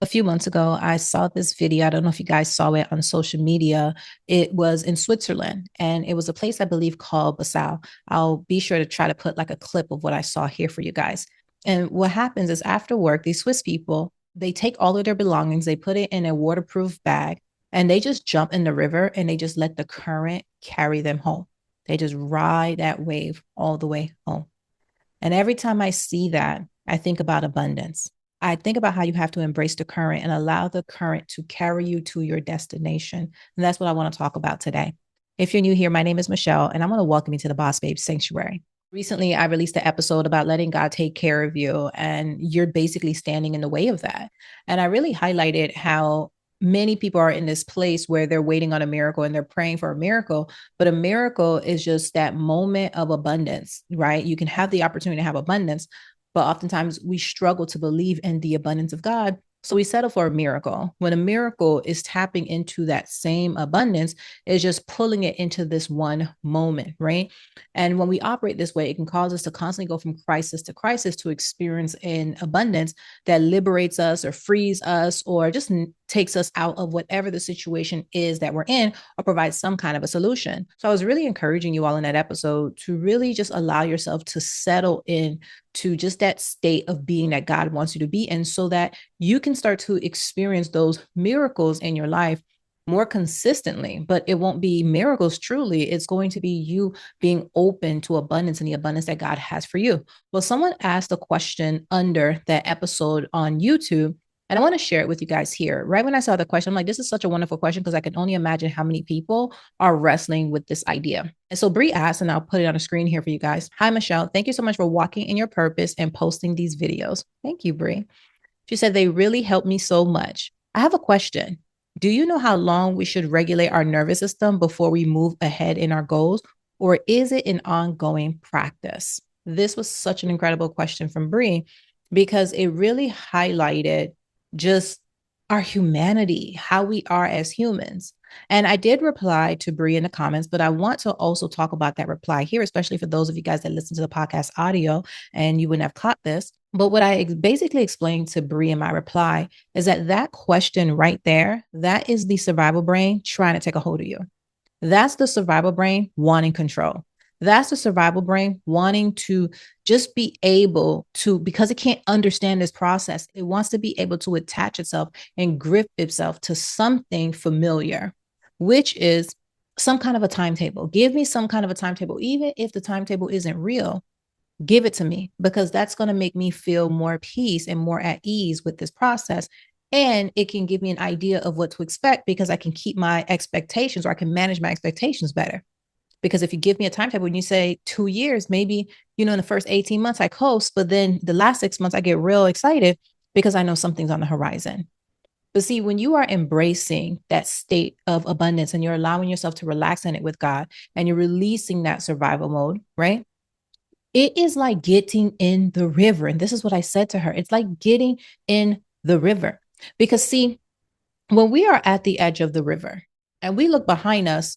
A few months ago, I saw this video. I don't know if you guys saw it on social media. It was in Switzerland, and it was a place I believe called Basel. I'll be sure to try to put like a clip of what I saw here for you guys. And what happens is after work, these Swiss people, they take all of their belongings, they put it in a waterproof bag, and they just jump in the river and they just let the current carry them home. They just ride that wave all the way home. And every time I see that, I think about abundance. I think about how you have to embrace the current and allow the current to carry you to your destination. And that's what I want to talk about today. If you're new here, my name is Michelle, and I want to welcome you to the Boss Babe Sanctuary. Recently, I released an episode about letting God take care of you, and you're basically standing in the way of that. And I really highlighted how many people are in this place where they're waiting on a miracle and they're praying for a miracle, but a miracle is just that moment of abundance, right? You can have the opportunity to have abundance, but oftentimes we struggle to believe in the abundance of God. So we settle for a miracle. When a miracle is tapping into that same abundance, is just pulling it into this one moment, right? And when we operate this way, it can cause us to constantly go from crisis to crisis to experience an abundance that liberates us or frees us or just takes us out of whatever the situation is that we're in or provides some kind of a solution. So I was really encouraging you all in that episode to really just allow yourself to settle in to just that state of being that God wants you to be in so that you can start to experience those miracles in your life more consistently. But it won't be miracles truly. It's going to be you being open to abundance and the abundance that God has for you. Well, someone asked a question under that episode on YouTube, and I want to share it with you guys here. Right when I saw the question, I'm like, this is such a wonderful question because I can only imagine how many people are wrestling with this idea. And so Bree asked, and I'll put it on the screen here for you guys. Hi, Michelle. Thank you so much for walking in your purpose and posting these videos. Thank you, Bree. She said, they really helped me so much. I have a question. Do you know how long we should regulate our nervous system before we move ahead in our goals? Or is it an ongoing practice? This was such an incredible question from Bree because it really highlighted just our humanity, how we are as humans. And I did reply to Bree in the comments, but I want to also talk about that reply here, especially for those of you guys that listen to the podcast audio and you wouldn't have caught this. But what I basically explained to Bree in my reply is that that question right there, that is the survival brain trying to take a hold of you. That's the survival brain wanting control. That's the survival brain wanting to just be able to, because it can't understand this process, it wants to be able to attach itself and grip itself to something familiar, which is some kind of a timetable. Give me some kind of a timetable. Even if the timetable isn't real, give it to me because that's going to make me feel more peace and more at ease with this process. And it can give me an idea of what to expect because I can keep my expectations or I can manage my expectations better. Because if you give me a timetable and you say 2 years, maybe, in the first 18 months I coast, but then the last 6 months I get real excited because I know something's on the horizon. But see, when you are embracing that state of abundance and you're allowing yourself to relax in it with God and you're releasing that survival mode, right? It is like getting in the river. And this is what I said to her. It's like getting in the river. Because see, when we are at the edge of the river and we look behind us,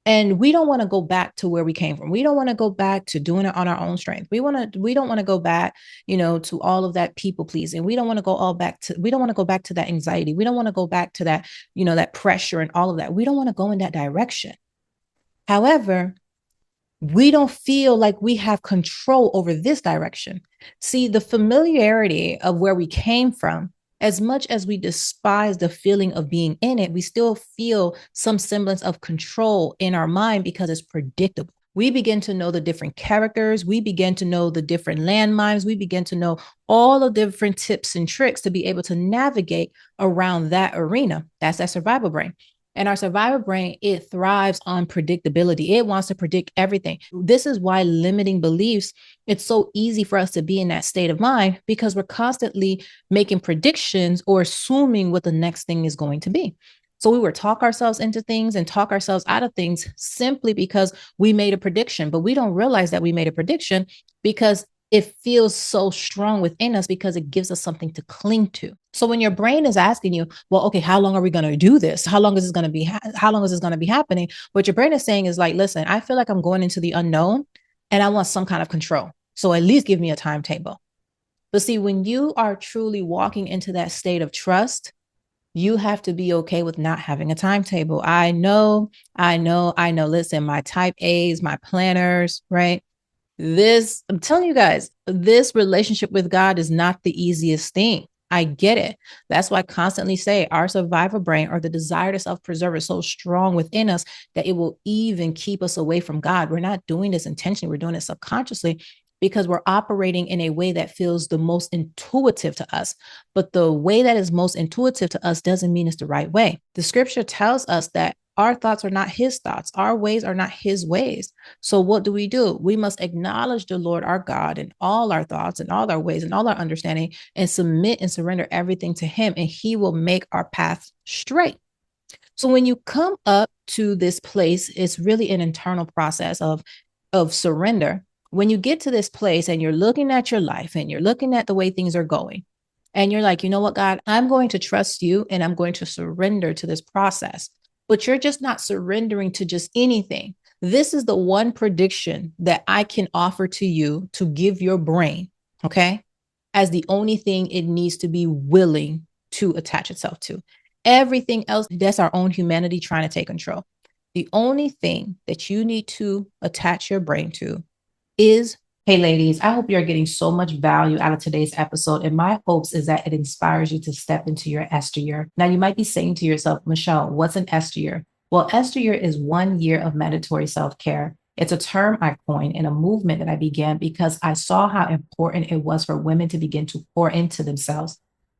and we don't want to go back to where we came from. We don't want to go back to doing it on our own strength. We don't want to go back, to all of that people pleasing. We don't want to we don't want to go back to that anxiety. We don't want to go back to that, that pressure and all of that. We don't want to go in that direction. However, we don't feel like we have control over this direction. See, the familiarity of where we came from, as much as we despise the feeling of being in it, we still feel some semblance of control in our mind because it's predictable. We begin to know the different characters. We begin to know the different landmines. We begin to know all the different tips and tricks to be able to navigate around that arena. That's that survival brain. And our survival brain, it thrives on predictability. It wants to predict everything. This is why limiting beliefs, it's so easy for us to be in that state of mind because we're constantly making predictions or assuming what the next thing is going to be. So we would talk ourselves into things and talk ourselves out of things simply because we made a prediction, but we don't realize that we made a prediction because it feels so strong within us because it gives us something to cling to. So when your brain is asking you, well, okay, how long are we going to do this? How long is this going to be? How long is this going to be happening? What your brain is saying is like, listen, I feel like I'm going into the unknown and I want some kind of control. So at least give me a timetable. But see, when you are truly walking into that state of trust, you have to be okay with not having a timetable. I know. Listen, my type A's, my planners, right? I'm telling you guys, this relationship with God is not the easiest thing. I get it. That's why I constantly say our survival brain or the desire to self preserve is so strong within us that it will even keep us away from God. We're not doing this intentionally, we're doing it subconsciously because we're operating in a way that feels the most intuitive to us. But the way that is most intuitive to us doesn't mean it's the right way. The scripture tells us that our thoughts are not his thoughts, our ways are not his ways. So what do? We must acknowledge the Lord our God in all our thoughts and all our ways and all our understanding and submit and surrender everything to him, and he will make our path straight. So when you come up to this place, it's really an internal process of surrender. When you get to this place and you're looking at your life and you're looking at the way things are going, and you're like, you know what, God, I'm going to trust you and I'm going to surrender to this process. But you're just not surrendering to just anything. This is the one prediction that I can offer to you to give your brain, okay, as the only thing it needs to be willing to attach itself to. Everything else, that's our own humanity trying to take control. The only thing that you need to attach your brain to is, hey, ladies, I hope you're getting so much value out of today's episode. And my hopes is that it inspires you to step into your Esther year. Now, you might be saying to yourself, Michelle, what's an Esther year? Well, Esther year is 1 year of mandatory self-care. It's a term I coined and a movement that I began because I saw how important it was for women to begin to pour into themselves.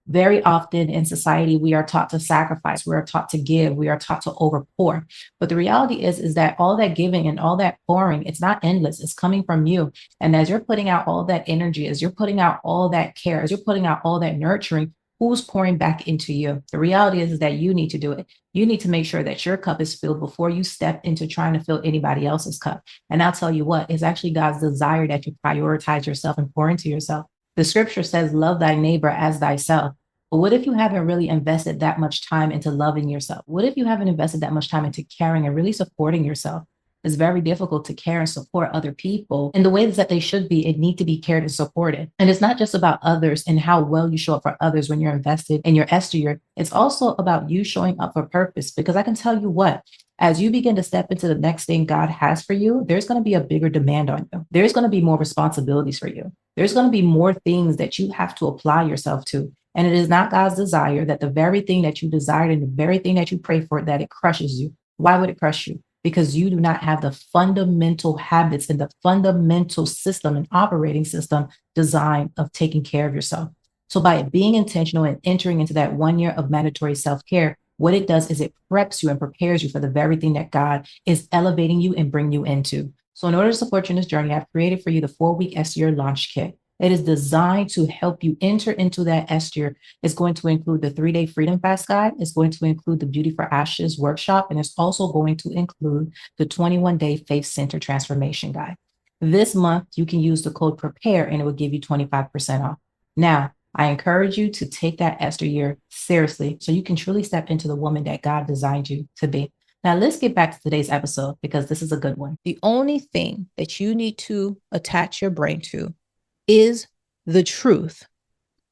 Very often in society, we are taught to sacrifice, we are taught to give, we are taught to overpour. But the reality is that all that giving and all that pouring, it's not endless. It's coming from you. And as you're putting out all that energy, as you're putting out all that care, as you're putting out all that nurturing, who's pouring back into you? The reality is that you need to do it. You need to make sure that your cup is filled before you step into trying to fill anybody else's cup. And I'll tell you what, it's actually God's desire that you prioritize yourself and pour into yourself. The scripture says, love thy neighbor as thyself. But what if you haven't really invested that much time into loving yourself? What if you haven't invested that much time into caring and really supporting yourself? It's very difficult to care and support other people in the ways that they should be and need to be cared and supported. And it's not just about others and how well you show up for others when you're invested in your Esther year. It's also about you showing up for purpose. Because I can tell you what, as you begin to step into the next thing God has for you, there's going to be a bigger demand on you. There's going to be more responsibilities for you. There's going to be more things that you have to apply yourself to. And it is not God's desire that the very thing that you desired and the very thing that you pray for, that it crushes you. Why would it crush you? Because you do not have the fundamental habits and the fundamental system and operating system design of taking care of yourself. So by being intentional and entering into that 1 year of mandatory self-care, what it does is it preps you and prepares you for the very thing that God is elevating you and bringing you into. So in order to support you in this journey, I've created for you the 4-week Esther launch kit. It is designed to help you enter into that Esther. It's going to include the 3-day Freedom Fast Guide. It's going to include the Beauty for Ashes workshop. And it's also going to include the 21-day Faith Center Transformation Guide. This month, you can use the code PREPARE and it will give you 25% off. Now, I encourage you to take that Esther year seriously so you can truly step into the woman that God designed you to be. Now, let's get back to today's episode because this is a good one. The only thing that you need to attach your brain to is the truth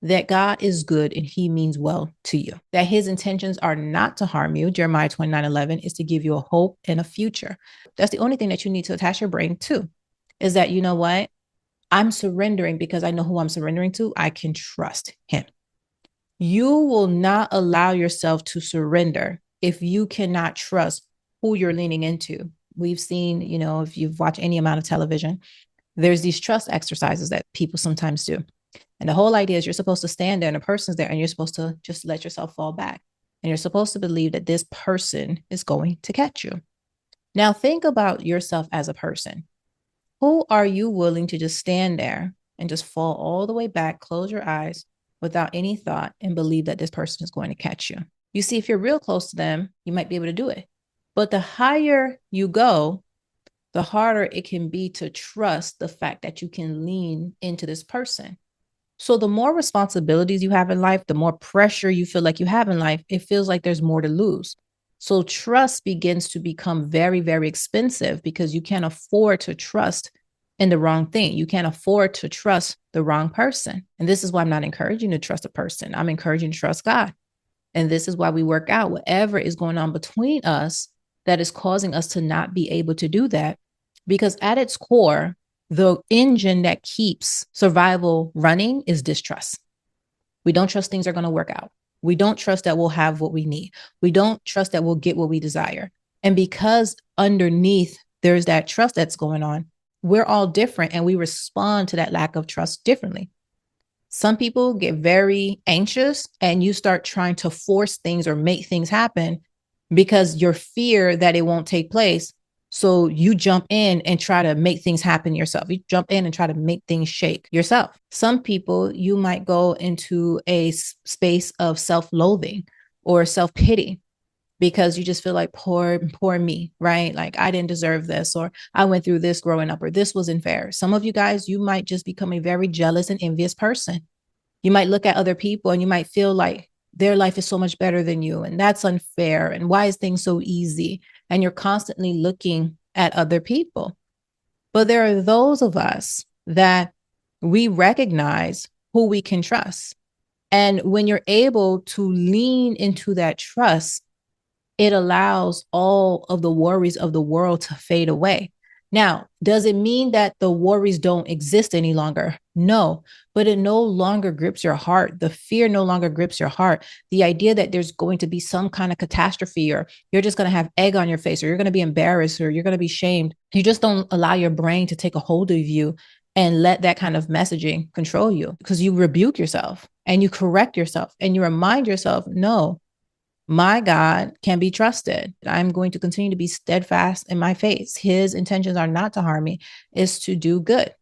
that God is good and he means well to you, that his intentions are not to harm you. Jeremiah 29:11 is to give you a hope and a future. That's the only thing that you need to attach your brain to, is that, you know what? I'm surrendering because I know who I'm surrendering to. I can trust him. You will not allow yourself to surrender if you cannot trust who you're leaning into. We've seen, if you've watched any amount of television, there's these trust exercises that people sometimes do. And the whole idea is you're supposed to stand there and a person's there and you're supposed to just let yourself fall back. And you're supposed to believe that this person is going to catch you. Now think about yourself as a person. Who are you willing to just stand there and just fall all the way back, close your eyes without any thought and believe that this person is going to catch you? You see, if you're real close to them, you might be able to do it. But the higher you go, the harder it can be to trust the fact that you can lean into this person. So the more responsibilities you have in life, the more pressure you feel like you have in life, it feels like there's more to lose. So trust begins to become very, very expensive because you can't afford to trust in the wrong thing. You can't afford to trust the wrong person. And this is why I'm not encouraging you to trust a person. I'm encouraging you to trust God. And this is why we work out whatever is going on between us that is causing us to not be able to do that. Because at its core, the engine that keeps survival running is distrust. We don't trust things are going to work out. We don't trust that we'll have what we need. We don't trust that we'll get what we desire. And because underneath there's that trust that's going on, we're all different and we respond to that lack of trust differently. Some people get very anxious and you start trying to force things or make things happen because your fear that it won't take place. So you jump in and try to make things happen yourself. You jump in and try to make things shake yourself. Some people, you might go into a space of self-loathing or self-pity because you just feel like poor me, right? Like I didn't deserve this, or I went through this growing up, or this wasn't fair. Some of you guys, you might just become a very jealous and envious person. You might look at other people and you might feel like their life is so much better than you, and that's unfair. And why is things so easy? And you're constantly looking at other people. But there are those of us that we recognize who we can trust. And when you're able to lean into that trust, it allows all of the worries of the world to fade away. Now, does it mean that the worries don't exist any longer? No, but it no longer grips your heart. The fear no longer grips your heart. The idea that there's going to be some kind of catastrophe, or you're just going to have egg on your face, or you're going to be embarrassed, or you're going to be shamed. You just don't allow your brain to take a hold of you and let that kind of messaging control you, because you rebuke yourself and you correct yourself and you remind yourself, no, my God can be trusted. I'm going to continue to be steadfast in my faith. His intentions are not to harm me, is to do good.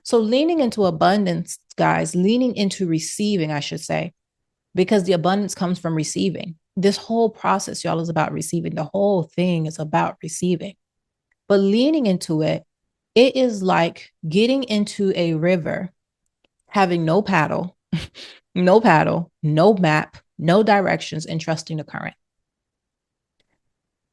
So leaning into abundance, guys, leaning into receiving, I should say, because the abundance comes from receiving. This whole process, y'all, is about receiving. The whole thing is about receiving. But leaning into it, it is like getting into a river, having no paddle, no map, no directions, and trusting the current.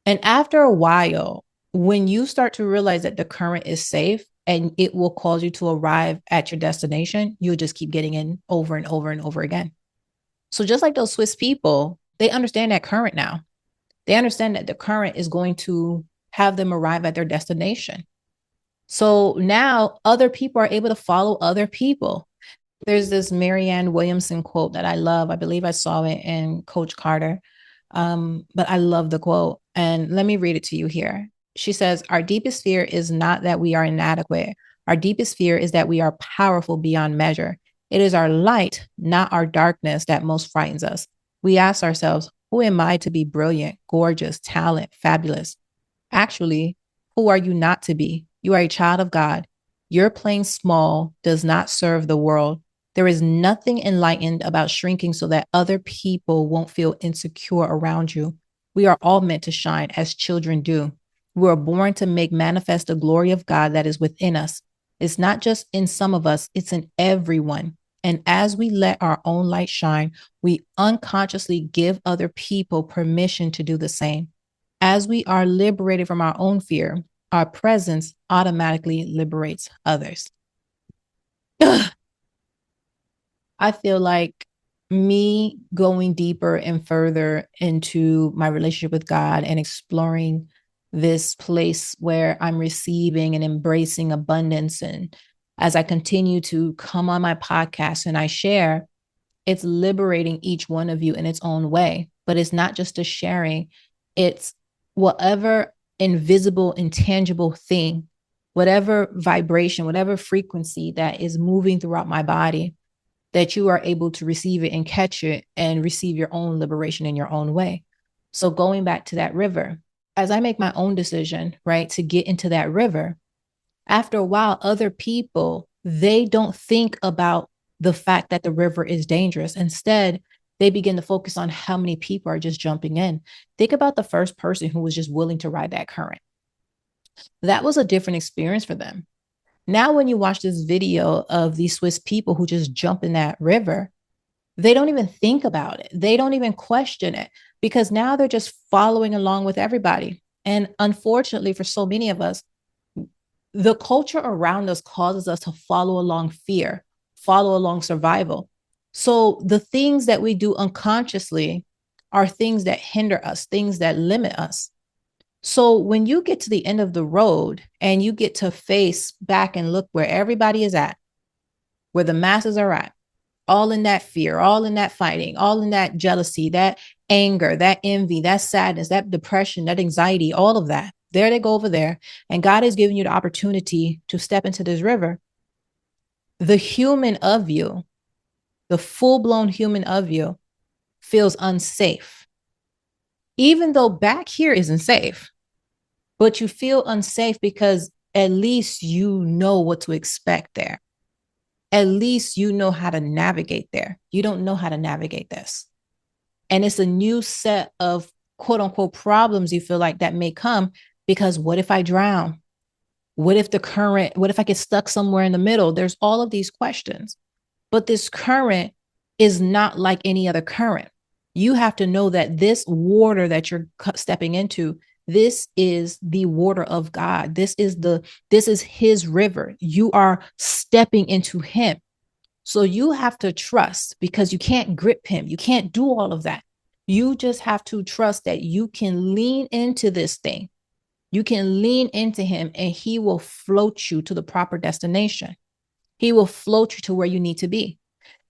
And after a while, when you start to realize that the current is safe and it will cause you to arrive at your destination, you'll just keep getting in over and over and over again. So just like those Swiss people, they understand that current now. They understand that the current is going to have them arrive at their destination. So now other people are able to follow other people. There's this Marianne Williamson quote that I love. I believe I saw it in Coach Carter. But I love the quote. And let me read it to you here. She says, "Our deepest fear is not that we are inadequate. Our deepest fear is that we are powerful beyond measure. It is our light, not our darkness, that most frightens us. We ask ourselves, who am I to be brilliant, gorgeous, talent, fabulous? Actually, who are you not to be? You are a child of God. Your playing small does not serve the world. There is nothing enlightened about shrinking so that other people won't feel insecure around you. We are all meant to shine as children do. We are born to make manifest the glory of God that is within us. It's not just in some of us, it's in everyone. And as we let our own light shine, we unconsciously give other people permission to do the same. As we are liberated from our own fear, our presence automatically liberates others." I feel like me going deeper and further into my relationship with God and exploring this place where I'm receiving and embracing abundance. And as I continue to come on my podcast and I share, it's liberating each one of you in its own way. But it's not just a sharing, it's whatever invisible, intangible thing, whatever vibration, whatever frequency that is moving throughout my body, that you are able to receive it and catch it and receive your own liberation in your own way. So going back to that river, as I make my own decision, right, to get into that river, after a while, other people, they don't think about the fact that the river is dangerous. Instead, they begin to focus on how many people are just jumping in. Think about the first person who was just willing to ride that current. That was a different experience for them. Now, when you watch this video of these Swiss people who just jump in that river, they don't even think about it. They don't even question it, because now they're just following along with everybody. And unfortunately, for so many of us, The culture around us causes us to follow along fear, follow along survival. So the things that we do unconsciously are things that hinder us, things that limit us. So when you get to the end of the road and you get to face back and look where everybody is at, where the masses are at, all in that fear, all in that fighting, all in that jealousy, that anger, that envy, that sadness, that depression, that anxiety, all of that. There they go over there. And God has given you the opportunity to step into this river. The human of you, the full blown human of you, feels unsafe. Even though back here isn't safe, but you feel unsafe because at least you know what to expect there. At least you know how to navigate there. You don't know how to navigate this. And it's a new set of quote unquote problems you feel like that may come because what if I drown? What if what if I get stuck somewhere in the middle? There's all of these questions. But this current is not like any other current. You have to know that this water that you're stepping into, this is the water of God. This is his river. You are stepping into him. So you have to trust because you can't grip him. You can't do all of that. You just have to trust that you can lean into this thing. You can lean into him and he will float you to the proper destination. He will float you to where you need to be.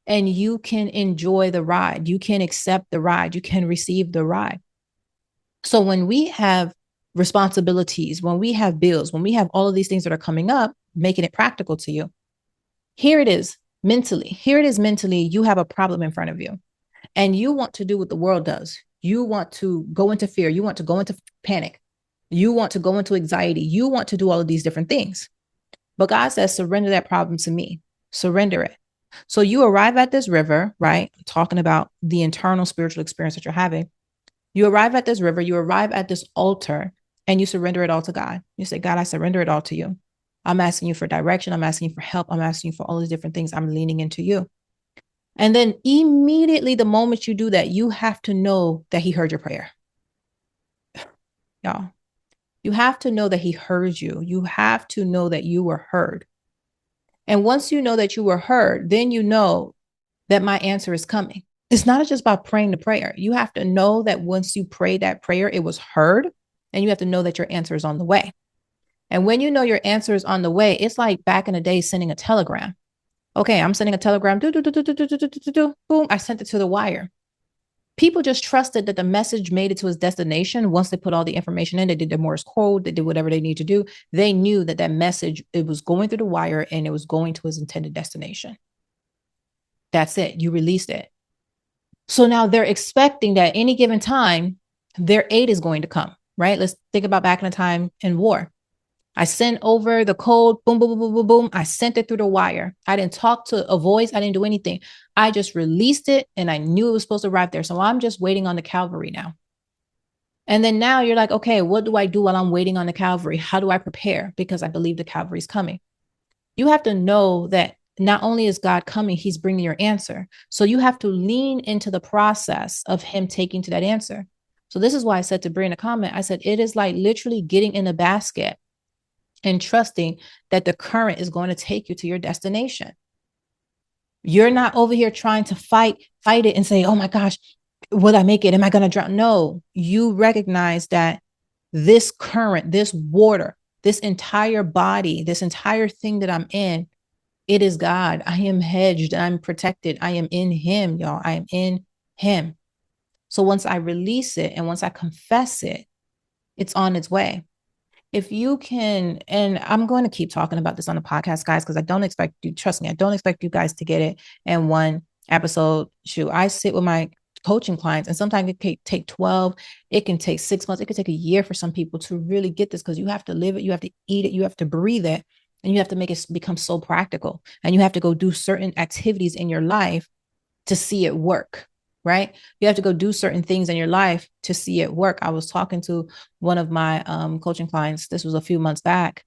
And you can enjoy the ride. You can accept the ride. You can receive the ride. So when we have responsibilities, when we have bills, when we have all of these things that are coming up, making it practical to you, here it is mentally. Here it is mentally. You have a problem in front of you and you want to do what the world does. You want to go into fear. You want to go into panic. You want to go into anxiety. You want to do all of these different things. But God says, surrender that problem to me. Surrender it. So you arrive at this river, right? I'm talking about the internal spiritual experience that you're having. You arrive at this river, you arrive at this altar, and you surrender it all to God. You say, God, I surrender it all to you. I'm asking you for direction. I'm asking you for help. I'm asking you for all these different things. I'm leaning into you. And then immediately, the moment you do that, you have to know that he heard your prayer. Y'all, you have to know that he heard you. You have to know that you were heard. And once you know that you were heard, then you know that my answer is coming. It's not just about praying the prayer. You have to know that once you pray that prayer, it was heard. And you have to know that your answer is on the way. And when you know your answer is on the way, it's like back in the day sending a telegram. Okay, I'm sending a telegram. Boom, I sent it to the wire. People just trusted that the message made it to its destination. Once they put all the information in, they did the Morse code, they did whatever they need to do. They knew that that message, it was going through the wire and it was going to its intended destination. That's it. You released it. So now they're expecting that any given time, their aid is going to come, right? Let's think about back in the time in war. I sent over the code, boom, boom, boom, boom, boom, boom. I sent it through the wire. I didn't talk to a voice. I didn't do anything. I just released it and I knew it was supposed to arrive there. So I'm just waiting on the cavalry now. And then now you're like, okay, what do I do while I'm waiting on the cavalry? How do I prepare? Because I believe the cavalry is coming. You have to know that not only is God coming, he's bringing your answer. So you have to lean into the process of him taking to that answer. So this is why I said to bring a comment, I said, it is like literally getting in a basket and trusting that the current is going to take you to your destination. You're not over here trying to fight it and say, oh my gosh, will I make it? Am I going to drown? No, you recognize that this current, this water, this entire body, this entire thing that I'm in, it is God. I am hedged. I'm protected. I am in him, y'all. I am in him. So once I release it and once I confess it, it's on its way. If you can, and I'm going to keep talking about this on the podcast, guys, because I don't expect you, trust me, I don't expect you guys to get it in one episode. Shoot, I sit with my coaching clients and sometimes it can take 12, it can take 6 months, it could take a year for some people to really get this because you have to live it, you have to eat it, you have to breathe it, and you have to make it become so practical. And you have to go do certain activities in your life to see it work. Right? You have to go do certain things in your life to see it work. I was talking to one of my coaching clients. This was a few months back.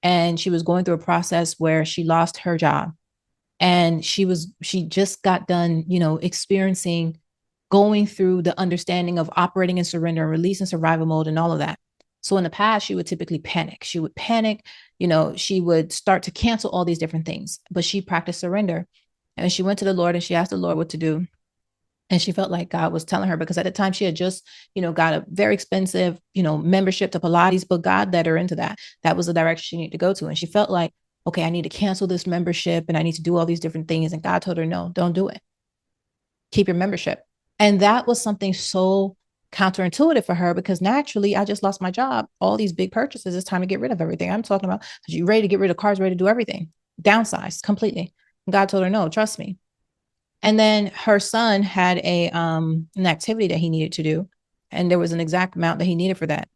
And she was going through a process where she lost her job. And she just got done, experiencing, going through the understanding of operating in surrender and release and survival mode and all of that. So in the past, she would typically panic. She would panic, she would start to cancel all these different things, but she practiced surrender. And she went to the Lord and she asked the Lord what to do. And she felt like God was telling her, because at the time she had just, got a very expensive, membership to Pilates, but God led her into that. That was the direction she needed to go to. And she felt like, okay, I need to cancel this membership and I need to do all these different things. And God told her, no, don't do it. Keep your membership. And that was something so counterintuitive for her, because naturally I just lost my job. All these big purchases, it's time to get rid of everything. I'm talking about, you ready to get rid of cars, ready to do everything, downsize completely. And God told her, no, trust me. And then her son had an activity that he needed to do, and there was an exact amount that he needed for that.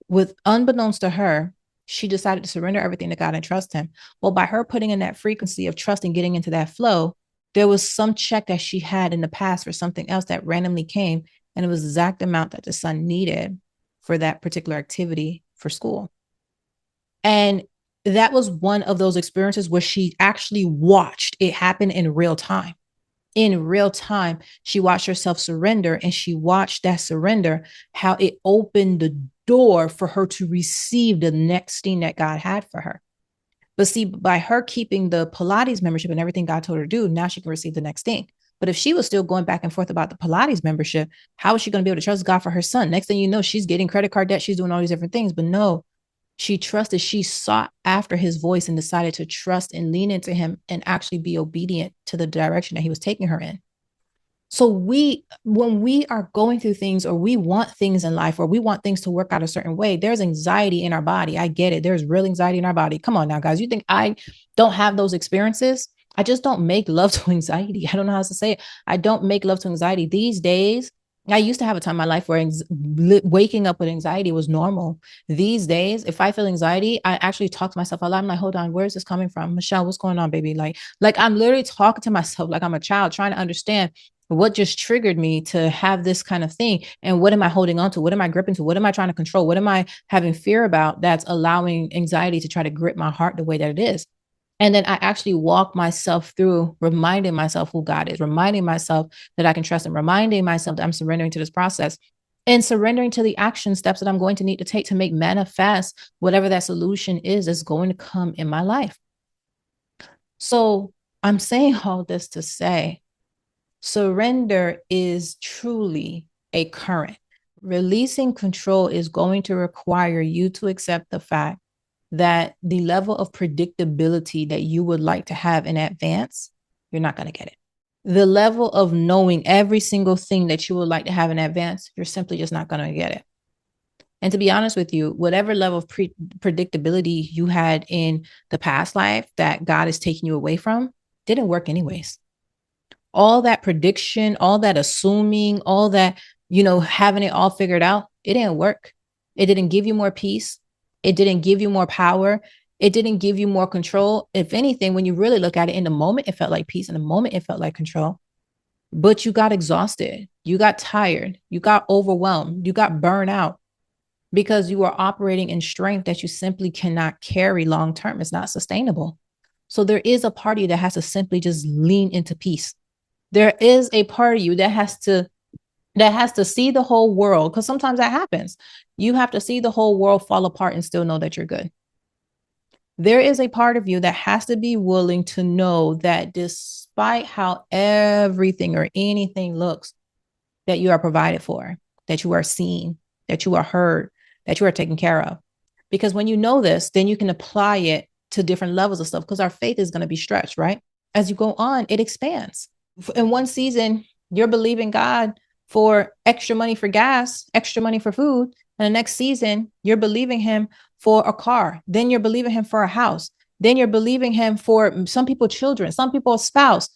With unbeknownst to her, she decided to surrender everything to God and trust him. Well, by her putting in that frequency of trust and getting into that flow, there was some check that she had in the past for something else that randomly came, and it was the exact amount that the son needed for that particular activity for school. And that was one of those experiences where she actually watched it happen in real time. In real time, she watched herself surrender, and she watched that surrender, how it opened the door for her to receive the next thing that God had for her. But see, by her keeping the Pilates membership and everything God told her to do, now she can receive the next thing. But if she was still going back and forth about the Pilates membership, how is she going to be able to trust God for her son? Next thing you know, she's getting credit card debt. She's doing all these different things. But no, she trusted, she sought after his voice and decided to trust and lean into him and actually be obedient to the direction that he was taking her in. So when we are going through things, or we want things in life, or we want things to work out a certain way, there's anxiety in our body. I get it. There's real anxiety in our body. Come on now, guys. You think I don't have those experiences? I just don't make love to anxiety. I don't know how else to say it. I don't make love to anxiety. These days, I used to have a time in my life where waking up with anxiety was normal. These days, if I feel anxiety, I actually talk to myself a lot. I'm like, hold on, where is this coming from? Michelle, what's going on, baby? Like I'm literally talking to myself like I'm a child, trying to understand what just triggered me to have this kind of thing, and what am I holding on to? What am I gripping to? What am I trying to control? What am I having fear about that's allowing anxiety to try to grip my heart the way that it is? And then I actually walk myself through reminding myself who God is, reminding myself that I can trust him, reminding myself that I'm surrendering to this process, and surrendering to the action steps that I'm going to need to take to make manifest whatever that solution is that's going to come in my life. So I'm saying all this to say, surrender is truly a current. Releasing control is going to require you to accept the fact that the level of predictability that you would like to have in advance, you're not going to get it. The level of knowing every single thing that you would like to have in advance, you're simply just not going to get it. And to be honest with you, whatever level of predictability you had in the past life that God is taking you away from, didn't work anyways. All that prediction, all that assuming, all that, having it all figured out, it didn't work. It didn't give you more peace. It didn't give you more power. It didn't give you more control. If anything, when you really look at it, in the moment, it felt like peace. In the moment, it felt like control. But you got exhausted. You got tired. You got overwhelmed. You got burned out, because you are operating in strength that you simply cannot carry long term. It's not sustainable. So there is a part of you that has to simply just lean into peace. There is a part of you that has to see the whole world, because sometimes that happens. You have to see the whole world fall apart and still know that you're good. There is a part of you that has to be willing to know that despite how everything or anything looks, that you are provided for, that you are seen, that you are heard, that you are taken care of. Because when you know this, then you can apply it to different levels of stuff, because our faith is going to be stretched, right? As you go on, it expands. In one season, you're believing God for extra money for gas, extra money for food. And the next season, you're believing him for a car. Then you're believing him for a house. Then you're believing him for some people, children, some people, a spouse.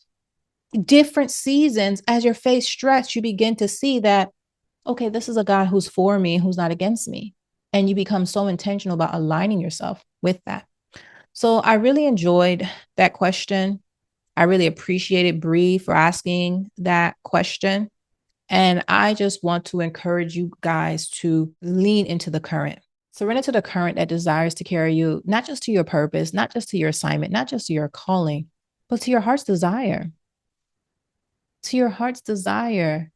Different seasons, as your faith stretches, you begin to see that, okay, this is a God who's for me, who's not against me. And you become so intentional about aligning yourself with that. So I really enjoyed that question. I really appreciated Bree for asking that question. And I just want to encourage you guys to lean into the current. Surrender to the current that desires to carry you, not just to your purpose, not just to your assignment, not just to your calling, but to your heart's desire. To your heart's desire.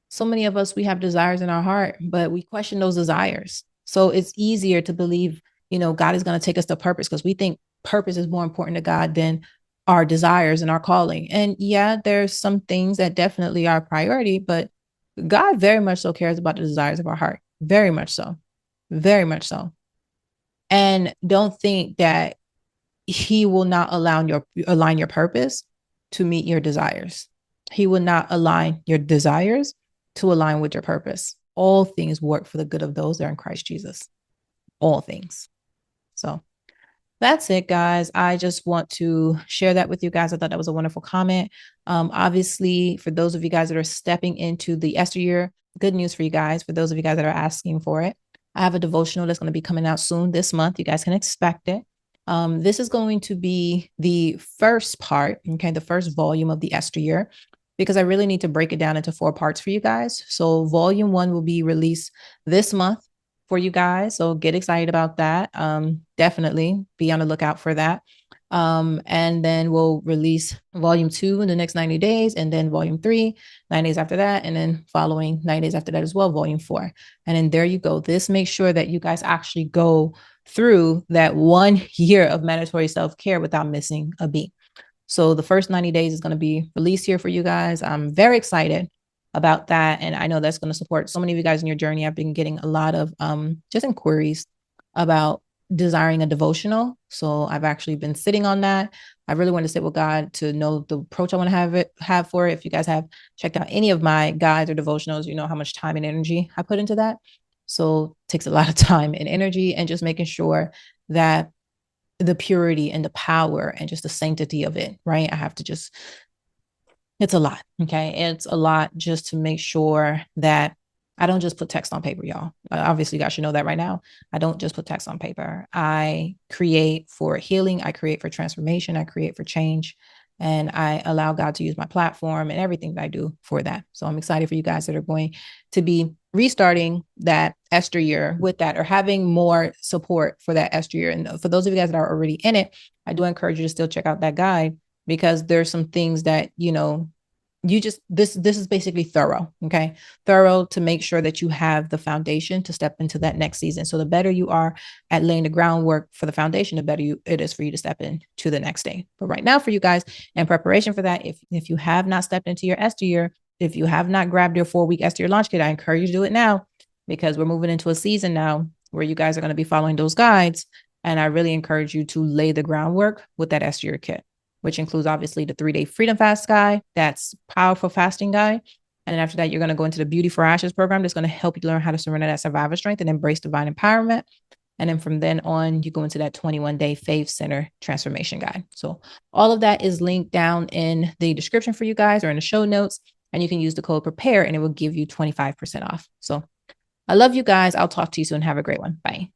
So many of us, we have desires in our heart, but we question those desires. So it's easier to believe, God is going to take us to purpose because we think purpose is more important to God than our desires and our calling. And yeah, there's some things that definitely are a priority, but God very much so cares about the desires of our heart. Very much so. Very much so. And don't think that he will not align your purpose to meet your desires. He will not align your desires to align with your purpose. All things work for the good of those that are in Christ Jesus. All things. So that's it, guys. I just want to share that with you guys. I thought that was a wonderful comment. Obviously, for those of you guys that are stepping into the Esther year, good news for you guys. For those of you guys that are asking for it, I have a devotional that's going to be coming out soon this month. You guys can expect it. This is going to be the first part, okay, the first volume of the Esther year, because I really need to break it down into 4 parts for you guys. So, volume 1 will be released this month for you guys. So get excited about that. Definitely be on the lookout for that. And then we'll release volume 2 in the next 90 days, and then volume 3, 9 days after that, and then following 9 days after that as well, volume 4. And then there you go. This makes sure that you guys actually go through that 1 year of mandatory self-care without missing a beat. So the first 90 days is going to be released here for you guys. I'm very excited about that. And I know that's going to support so many of you guys in your journey. I've been getting a lot of just inquiries about desiring a devotional. So I've actually been sitting on that. I really want to sit with God to know the approach I want to have for it. If you guys have checked out any of my guides or devotionals, you know how much time and energy I put into that. So it takes a lot of time and energy, and just making sure that the purity and the power and just the sanctity of it, right? I have to just, it's a lot. Okay. It's a lot just to make sure that I don't just put text on paper, y'all. Obviously, you guys should know that right now. I don't just put text on paper. I create for healing. I create for transformation. I create for change. And I allow God to use my platform and everything that I do for that. So I'm excited for you guys that are going to be restarting that Esther year with that, or having more support for that Esther year. And for those of you guys that are already in it, I do encourage you to still check out that guide, because there's some things that, you just, this is basically thorough. Okay. Thorough to make sure that you have the foundation to step into that next season. So the better you are at laying the groundwork for the foundation, the better it is for you to step into the next day. But right now for you guys, in preparation for that, if you have not stepped into your Esther year, if you have not grabbed your 4-week Esther year launch kit, I encourage you to do it now, because we're moving into a season now where you guys are going to be following those guides. And I really encourage you to lay the groundwork with that Esther year kit, which includes obviously the 3-day freedom fast guide. That's powerful fasting guide. And then after that, you're going to go into the Beauty for Ashes program. That's going to help you learn how to surrender that survivor strength and embrace divine empowerment. And then from then on, you go into that 21-day faith center transformation guide. So all of that is linked down in the description for you guys, or in the show notes. And you can use the code PREPARE and it will give you 25% off. So I love you guys. I'll talk to you soon. Have a great one. Bye.